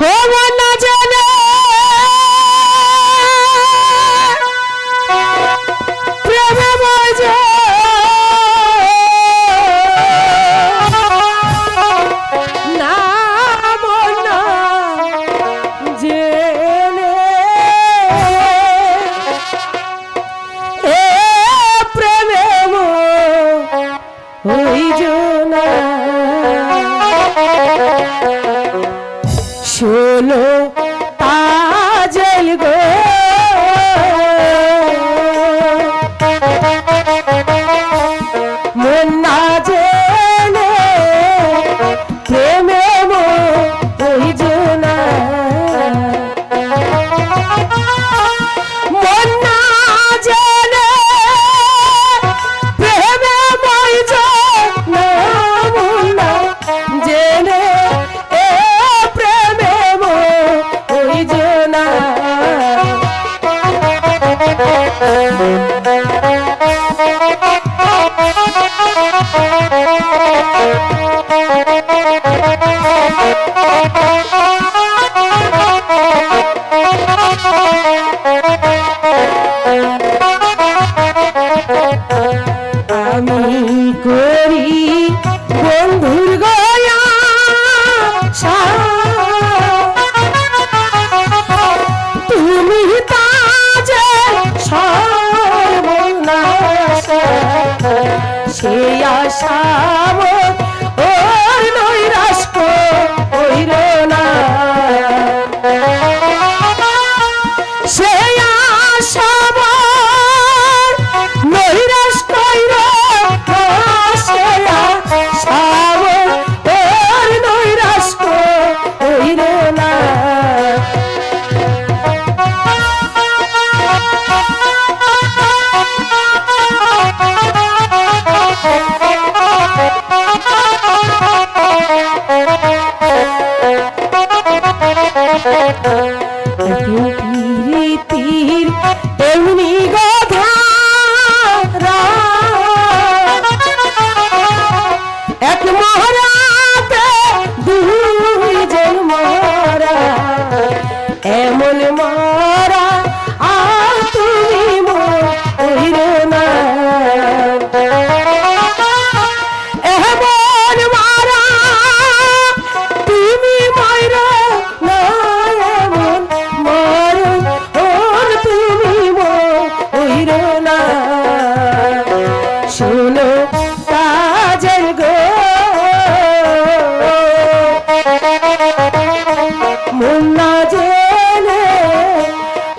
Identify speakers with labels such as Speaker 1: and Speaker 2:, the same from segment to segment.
Speaker 1: हो मन ना जाने प्रेम मजा ना मन ना जाने ए प्रेम होई जो ना शोलो ताजल गो मन ना जाने प्रेमे मोहि जोना मन ना जाने प्रेमे मोहि जोना मन ना जाने आमी करी बंधुर गया তুমি তাজে সর্বনাশ সে আশা ওর নৈরাশ কইর না সে আশা নৈরাশ কইর সে আশা ওর নৈরাশ কইর না তীর এমনি গধারা এক মহারাতে দুইজন মরা এমন মরা আর তুমি মরির না এমন মারা তুমি মর না এমন মরণ তুমি মরির না শোনো কাজের গো মন না জেনে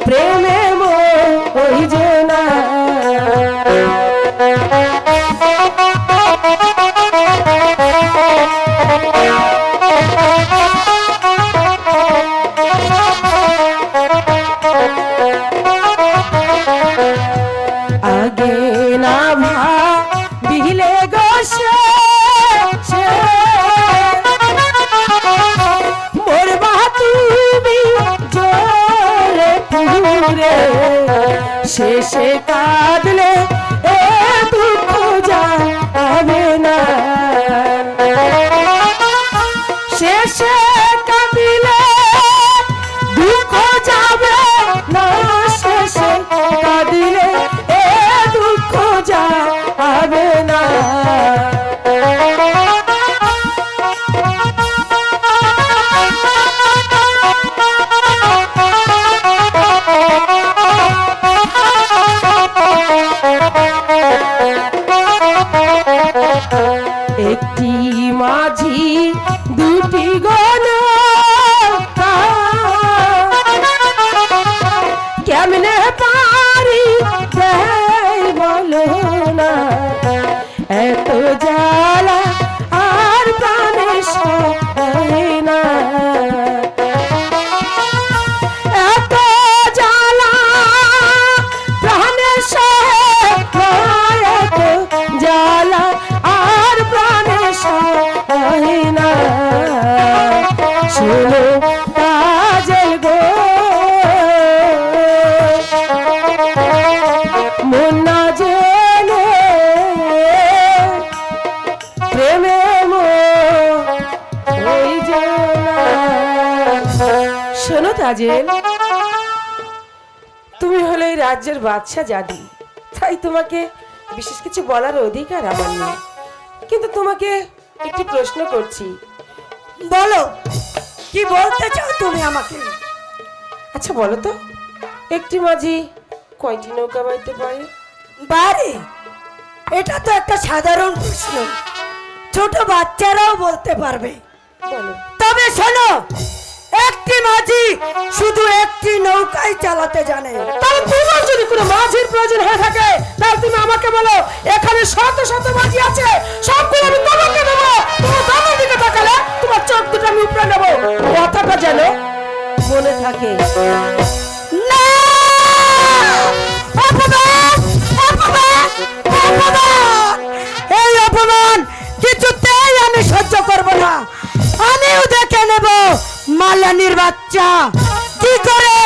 Speaker 1: প্রেমে মোহি জোনা आगे ना भाविले गोशे मोर बातुबी जोरे पूरे शेषे कादले ए दुख जावे ना शेषे कादिले दुख जावे ना शेषे कादिले दुख जावे ना শোনো তাজেল, তুমি হলে এই রাজ্যের বাদশা জাদি, তাই তোমাকে বিশেষ কিছু বলার অধিকার আমার নেই। কিন্তু তোমাকে একটি প্রশ্ন করছি।
Speaker 2: বলো, কি বলতে চাও তুমি আমাকে?
Speaker 1: আচ্ছা বলো তো, একটি মাঝি কয়টি নৌকা বাইতে পারে?
Speaker 2: বারে, এটা তো একটা সাধারণ প্রশ্ন, ছোট বাচ্চারাও বলতে পারবে।
Speaker 1: বলো।
Speaker 2: তবে শোনো, একটি মাঝি শুধু একটি নৌকাই চালাতে জানে।
Speaker 1: তাহলে তোমার যদি কোনো মাঝির প্রয়োজন হয়ে থাকে, তাহলে তুমি আমাকে বলো। এখানে শত শত মাঝি আছে, সবগুলো আমি তোমাকে দেবো। তোমার দামের দিকে তাকালে তোমার চোখ দুটো আমি উপরে নেবো। কথাটা যেন মনে থাকে।
Speaker 2: না! অপমান! অপমান! অপমান! এই অপমান কিছুতেই আমি সহ্য করব না। আমিও দেখে নেব মালানির বাচ্চা কি করে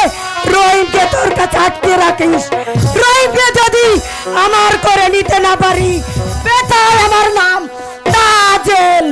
Speaker 2: রহিমকে তোর কাছে আটকে রাখিস। রহিমকে যদি আমার করে নিতে না পারি, বেতার আমার নাম তাজেল।